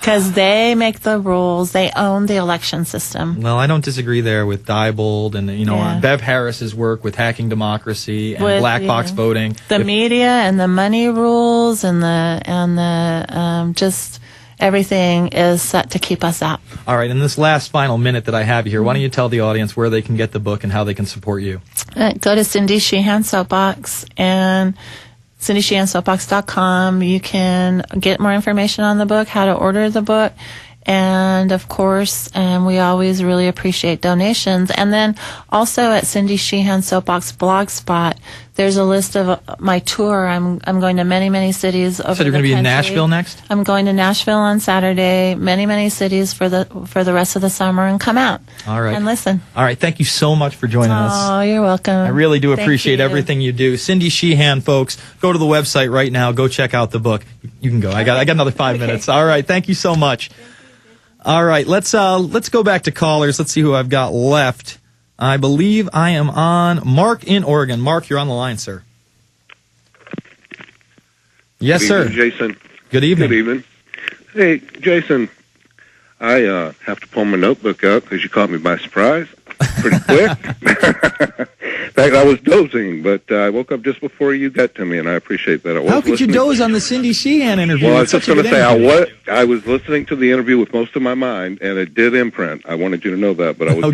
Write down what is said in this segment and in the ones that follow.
Because they make the rules. They own the election system. Well, I don't disagree there with Diebold and, Bev Harris's work with hacking democracy and black box voting. The media and the money rules and the just everything is set to keep us out. All right, in this last final minute that I have here, why don't you tell the audience where they can get the book and how they can support you? Go to Cindy Sheehan Soapbox and CindySheehanSoapbox.com. You can get more information on the book, how to order the book, and of course, we always really appreciate donations. And then also at Cindy Sheehan Soapbox Blogspot, there's a list of my tour. I'm going to many cities over the country. So you're going to be in Nashville next? I'm going to Nashville on Saturday. Many cities for the rest of the summer, and come out. All right. And listen. All right. Thank you so much for joining us. Oh, you're welcome. I really do appreciate everything you do. Cindy Sheehan, folks, go to the website right now. Go check out the book. You can go. I got another 5 minutes. All right. Thank you so much. All right. Let's go back to callers. Let's see who I've got left. I believe I am on Mark in Oregon. Mark, you're on the line, sir. Yes, sir. Jason. Good evening. Good evening. Hey, Jason, I have to pull my notebook up because you caught me by surprise pretty quick. In fact, I was dozing, but I woke up just before you got to me, and I appreciate that. How could you doze on the Cindy Sheehan interview? Well, I was just going to say, I was listening to the interview with most of my mind, and it did imprint. I wanted you to know that, but I was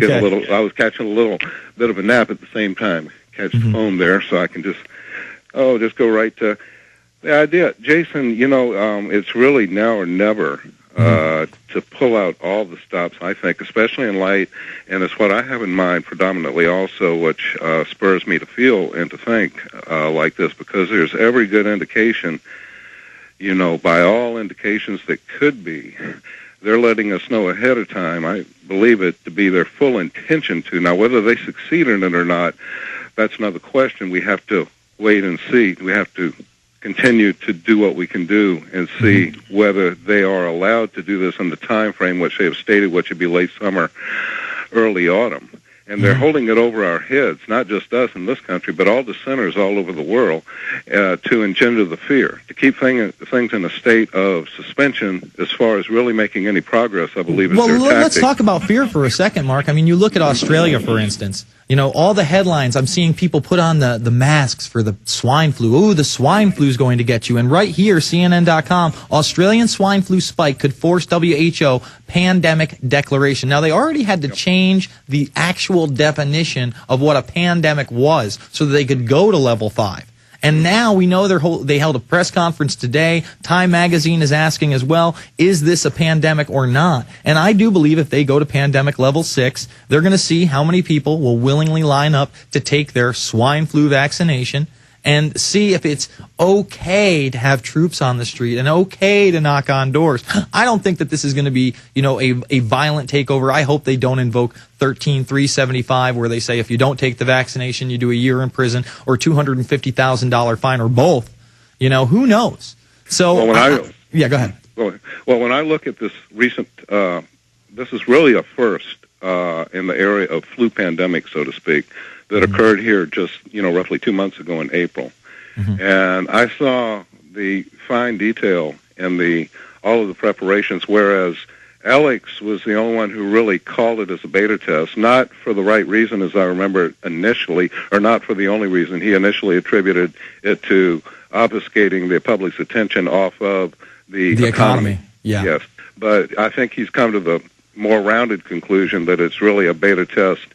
I was catching a little bit of a nap at the same time. Catch the phone there, so I can just go right to the idea. Jason, it's really now or never to pull out all the stops, I think, especially in light, and it's what I have in mind predominantly also, which spurs me to feel and to think like this, because there's every good indication, by all indications that could be, they're letting us know ahead of time. I believe it to be their full intention to. Now, whether they succeed in it or not, that's another question. We have to wait and see. We have to continue to do what we can do and see whether they are allowed to do this in the time frame which they have stated, which would be late summer, early autumn. And they're holding it over our heads, not just us in this country, but all dissenters all over the world, to engender the fear, to keep things in a state of suspension as far as really making any progress, I believe, is their tactic. Let's talk about fear for a second, Mark. I mean, you look at Australia, for instance. All the headlines, I'm seeing people put on the masks for the swine flu. Ooh, the swine flu is going to get you. And right here, CNN.com, Australian swine flu spike could force WHO pandemic declaration. Now, they already had to change the actual definition of what a pandemic was so that they could go to level 5. And now we know they held a press conference today. Time Magazine is asking as well, is this a pandemic or not? And I do believe if they go to pandemic level 6, they're going to see how many people will willingly line up to take their swine flu vaccination and see if it's okay to have troops on the street and okay to knock on doors. I don't think that this is going to be, a violent takeover. I hope they don't invoke 13-375 where they say if you don't take the vaccination, you do a year in prison or $250,000 fine or both. Who knows? So, go ahead. Well, when I look at this recent, this is really a first in the area of flu pandemic, so to speak, that occurred here just, roughly 2 months ago in April. And I saw the fine detail and all of the preparations, whereas Alex was the only one who really called it as a beta test, not for the right reason, as I remember initially, or not for the only reason. He initially attributed it to obfuscating the public's attention off of the economy. Yeah. Yes. But I think he's come to the more rounded conclusion that it's really a beta test.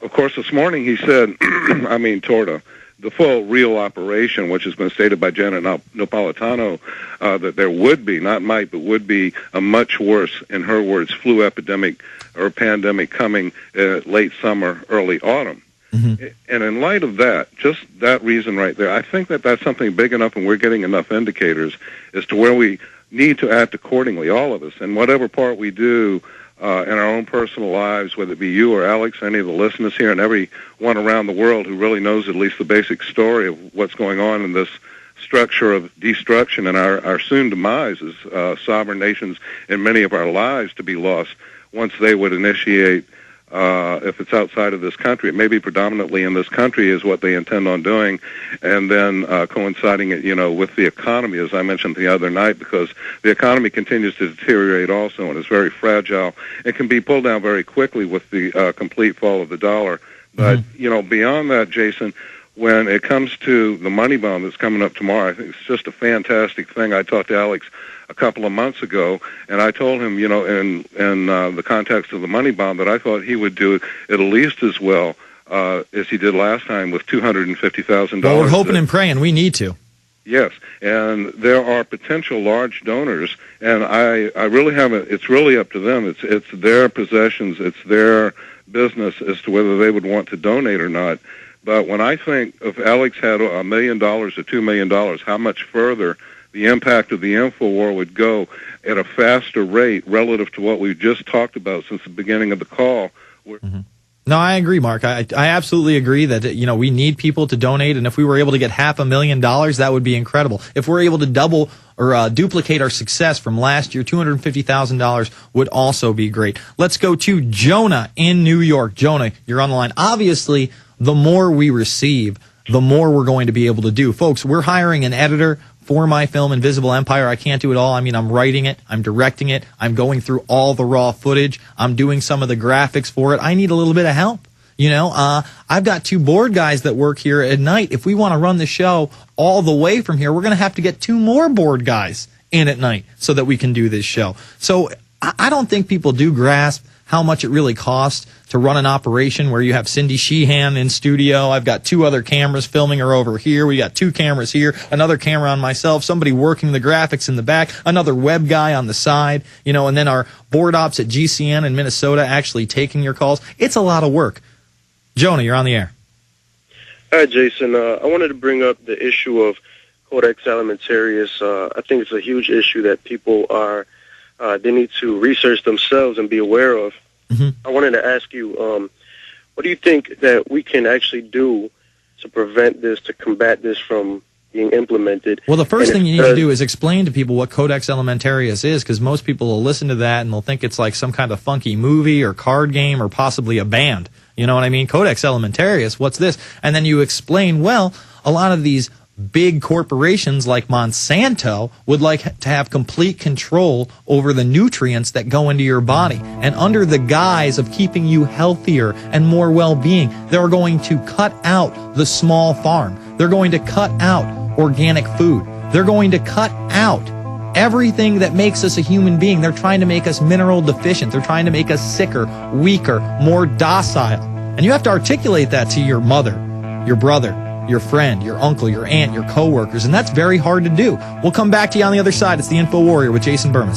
Of course, this morning he said, toward the full real operation, which has been stated by Janet Napolitano, that there would be, not might, but would be a much worse, in her words, flu epidemic or pandemic coming late summer, early autumn. And in light of that, just that reason right there, I think that that's something big enough, and we're getting enough indicators as to where we need to act accordingly, all of us, and whatever part we do in our own personal lives, whether it be you or Alex, any of the listeners here, and everyone around the world who really knows at least the basic story of what's going on in this structure of destruction and our soon demise as sovereign nations, and many of our lives to be lost once they would initiate if it's outside of this country. It may be predominantly in this country is what they intend on doing, and then coinciding it, with the economy, as I mentioned the other night, because the economy continues to deteriorate also and is very fragile. It can be pulled down very quickly with the complete fall of the dollar. But, beyond that, Jason, when it comes to the money bomb that's coming up tomorrow, I think it's just a fantastic thing. I talked to Alex a couple of months ago, and I told him, in the context of the money bomb, that I thought he would do it at least as well as he did last time with $250,000. Well, we're hoping and praying. We need to. Yes, and there are potential large donors, and I really haven't. It's really up to them. It's their possessions. It's their business as to whether they would want to donate or not. But when I think if Alex had $1 million or $2 million, how much further the impact of the InfoWar would go at a faster rate relative to what we've just talked about since the beginning of the call. No, I agree, Mark. I absolutely agree that, we need people to donate, and if we were able to get $500,000, that would be incredible. If we're able to double or duplicate our success from last year, $250,000 would also be great. Let's go to Jonah in New York. Jonah, you're on the line. Obviously, the more we receive, the more we're going to be able to do. Folks, we're hiring an editor for my film Invisible Empire. I can't do it all. I mean, I'm writing it, I'm directing it, I'm going through all the raw footage, I'm doing some of the graphics for it. I need a little bit of help. I've got 2 board guys that work here at night. If we want to run the show all the way from here, we're going to have to get 2 more board guys in at night so that we can do this show. So I don't think people do grasp how much it really costs to run an operation where you have Cindy Sheehan in studio. I've got 2 other cameras filming her over here. We got 2 cameras here, another camera on myself, somebody working the graphics in the back, another web guy on the side, and then our board ops at GCN in Minnesota actually taking your calls. It's a lot of work. Jonah, you're on the air. Hi, Jason. I wanted to bring up the issue of Codex Alimentarius. I think it's a huge issue that people are they need to research themselves and be aware of. I wanted to ask you, what do you think that we can actually do to prevent this, to combat this from being implemented? Well, the first thing you need to do is explain to people what Codex Alimentarius is, because most people will listen to that and they'll think it's like some kind of funky movie or card game or possibly a band. You know what I mean? Codex Alimentarius, what's this? And then you explain, well, a lot of these big corporations like Monsanto would like to have complete control over the nutrients that go into your body. And under the guise of keeping you healthier and more well-being, they're going to cut out the small farm. They're going to cut out organic food. They're going to cut out everything that makes us a human being. They're trying to make us mineral deficient. They're trying to make us sicker, weaker, more docile. And you have to articulate that to your mother, your brother, your friend, your uncle, your aunt, your coworkers, and that's very hard to do. We'll come back to you on the other side. It's the Infowarrior with Jason Bermas.